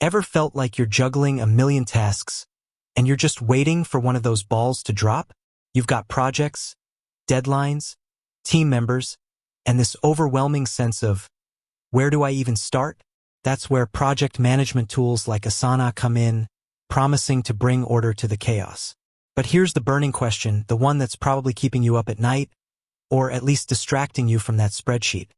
Ever felt like you're juggling a million tasks and you're just waiting for one of those balls to drop? You've got projects, deadlines, team members, and this overwhelming sense of, where do I even start? That's where project management tools like Asana come in, promising to bring order to the chaos. But here's the burning question, the one that's probably keeping you up at night, or at least distracting you from that spreadsheet.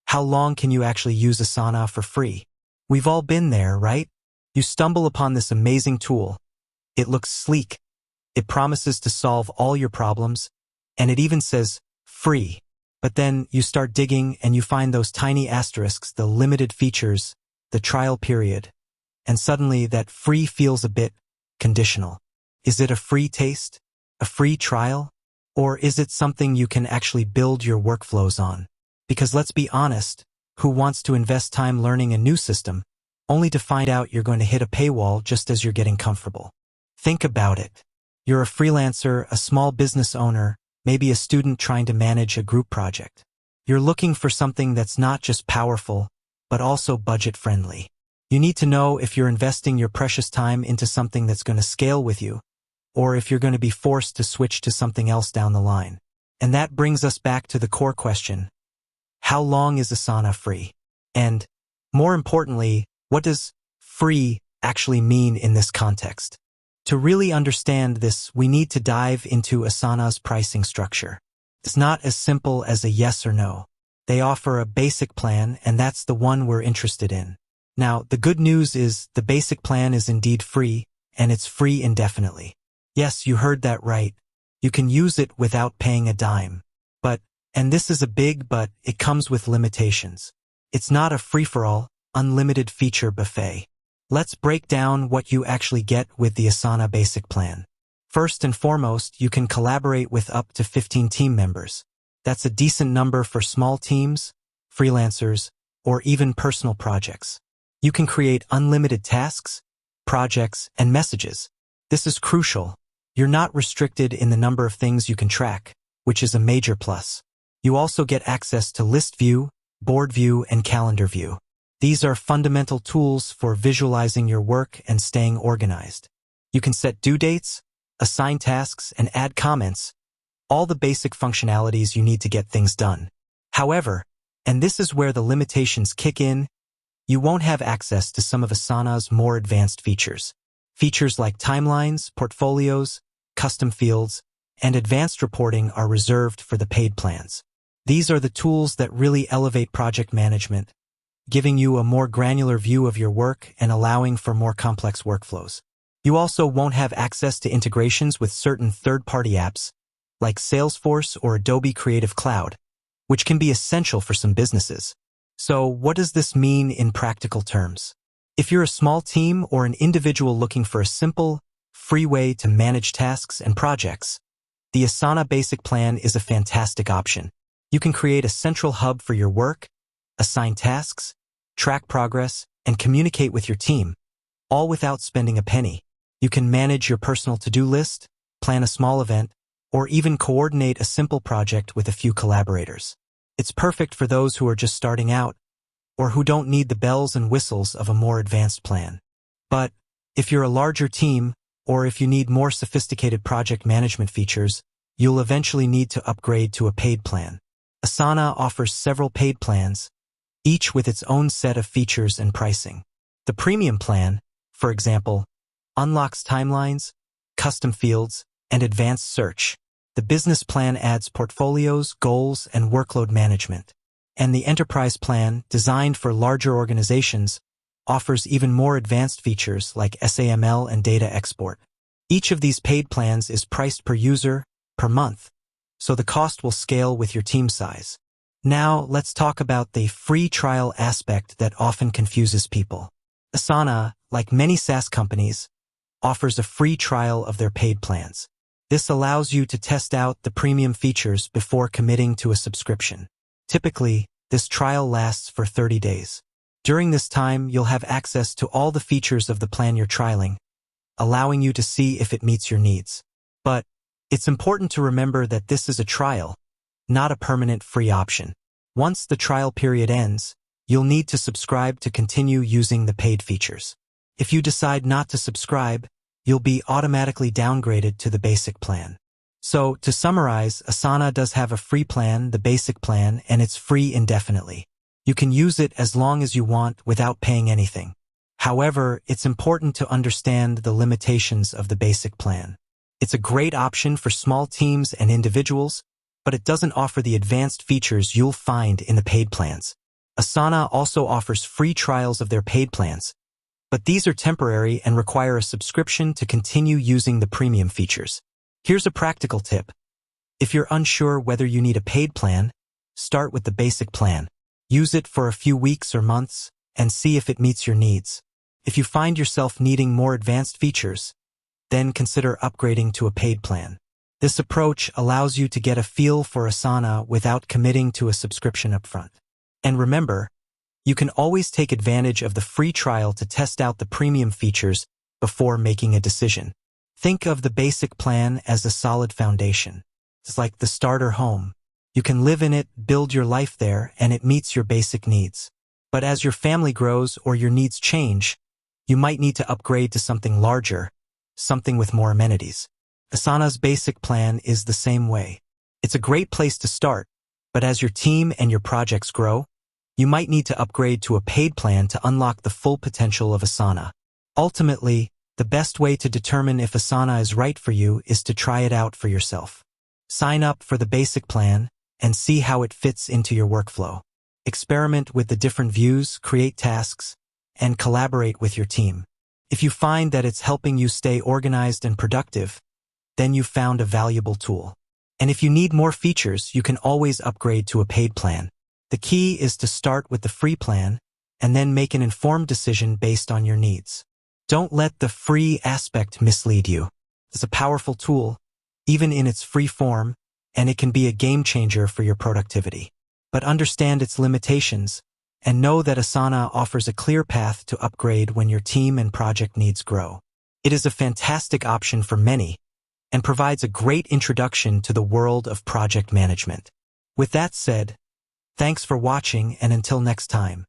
How long can you actually use Asana for free? We've all been there, right? You stumble upon this amazing tool. It looks sleek. It promises to solve all your problems, and it even says, free. But then you start digging and you find those tiny asterisks, the limited features, the trial period, and suddenly that free feels a bit conditional. Is it a free taste? A free trial? Or is it something you can actually build your workflows on? Because let's be honest, who wants to invest time learning a new system, only to find out you're going to hit a paywall just as you're getting comfortable? Think about it. You're a freelancer, a small business owner, maybe a student trying to manage a group project. You're looking for something that's not just powerful, but also budget-friendly. You need to know if you're investing your precious time into something that's going to scale with you, or if you're going to be forced to switch to something else down the line. And that brings us back to the core question. How long is Asana free? And, more importantly, what does free actually mean in this context? To really understand this, we need to dive into Asana's pricing structure. It's not as simple as a yes or no. They offer a basic plan, and that's the one we're interested in. Now, the good news is the basic plan is indeed free, and it's free indefinitely. Yes, you heard that right. You can use it without paying a dime. But, and this is a big but, it comes with limitations. It's not a free-for-all, unlimited feature buffet. Let's break down what you actually get with the Asana Basic Plan. First and foremost, you can collaborate with up to 15 team members. That's a decent number for small teams, freelancers, or even personal projects. You can create unlimited tasks, projects, and messages. This is crucial. You're not restricted in the number of things you can track, which is a major plus. You also get access to list view, board view, and calendar view. These are fundamental tools for visualizing your work and staying organized. You can set due dates, assign tasks, and add comments, all the basic functionalities you need to get things done. However, and this is where the limitations kick in, you won't have access to some of Asana's more advanced features. Features like timelines, portfolios, custom fields, and advanced reporting are reserved for the paid plans. These are the tools that really elevate project management, giving you a more granular view of your work and allowing for more complex workflows. You also won't have access to integrations with certain third-party apps, like Salesforce or Adobe Creative Cloud, which can be essential for some businesses. So, what does this mean in practical terms? If you're a small team or an individual looking for a simple, free way to manage tasks and projects, the Asana Basic Plan is a fantastic option. You can create a central hub for your work, assign tasks, track progress, and communicate with your team, all without spending a penny. You can manage your personal to-do list, plan a small event, or even coordinate a simple project with a few collaborators. It's perfect for those who are just starting out, or who don't need the bells and whistles of a more advanced plan. But if you're a larger team, or if you need more sophisticated project management features, you'll eventually need to upgrade to a paid plan. Asana offers several paid plans, each with its own set of features and pricing. The premium plan, for example, unlocks timelines, custom fields, and advanced search. The business plan adds portfolios, goals, and workload management. And the enterprise plan, designed for larger organizations, offers even more advanced features like SAML and data export. Each of these paid plans is priced per user, per month, so the cost will scale with your team size. Now, let's talk about the free trial aspect that often confuses people. Asana, like many SaaS companies, offers a free trial of their paid plans. This allows you to test out the premium features before committing to a subscription. Typically, this trial lasts for 30 days. During this time, you'll have access to all the features of the plan you're trialing, allowing you to see if it meets your needs. But it's important to remember that this is a trial, not a permanent free option. Once the trial period ends, you'll need to subscribe to continue using the paid features. If you decide not to subscribe, you'll be automatically downgraded to the basic plan. So, to summarize, Asana does have a free plan, the basic plan, and it's free indefinitely. You can use it as long as you want without paying anything. However, it's important to understand the limitations of the basic plan. It's a great option for small teams and individuals, but it doesn't offer the advanced features you'll find in the paid plans. Asana also offers free trials of their paid plans, but these are temporary and require a subscription to continue using the premium features. Here's a practical tip. If you're unsure whether you need a paid plan, start with the basic plan. Use it for a few weeks or months and see if it meets your needs. If you find yourself needing more advanced features, then consider upgrading to a paid plan. This approach allows you to get a feel for Asana without committing to a subscription upfront. And remember, you can always take advantage of the free trial to test out the premium features before making a decision. Think of the basic plan as a solid foundation. It's like the starter home. You can live in it, build your life there, and it meets your basic needs. But as your family grows or your needs change, you might need to upgrade to something larger, something with more amenities. Asana's basic plan is the same way. It's a great place to start, but as your team and your projects grow, you might need to upgrade to a paid plan to unlock the full potential of Asana. Ultimately, the best way to determine if Asana is right for you is to try it out for yourself. Sign up for the basic plan and see how it fits into your workflow. Experiment with the different views, create tasks, and collaborate with your team. If you find that it's helping you stay organized and productive, then you've found a valuable tool. And if you need more features, you can always upgrade to a paid plan. The key is to start with the free plan and then make an informed decision based on your needs. Don't let the free aspect mislead you. It's a powerful tool, even in its free form, and it can be a game changer for your productivity. But understand its limitations and know that Asana offers a clear path to upgrade when your team and project needs grow. It is a fantastic option for many and provides a great introduction to the world of project management. With that said, thanks for watching, and until next time.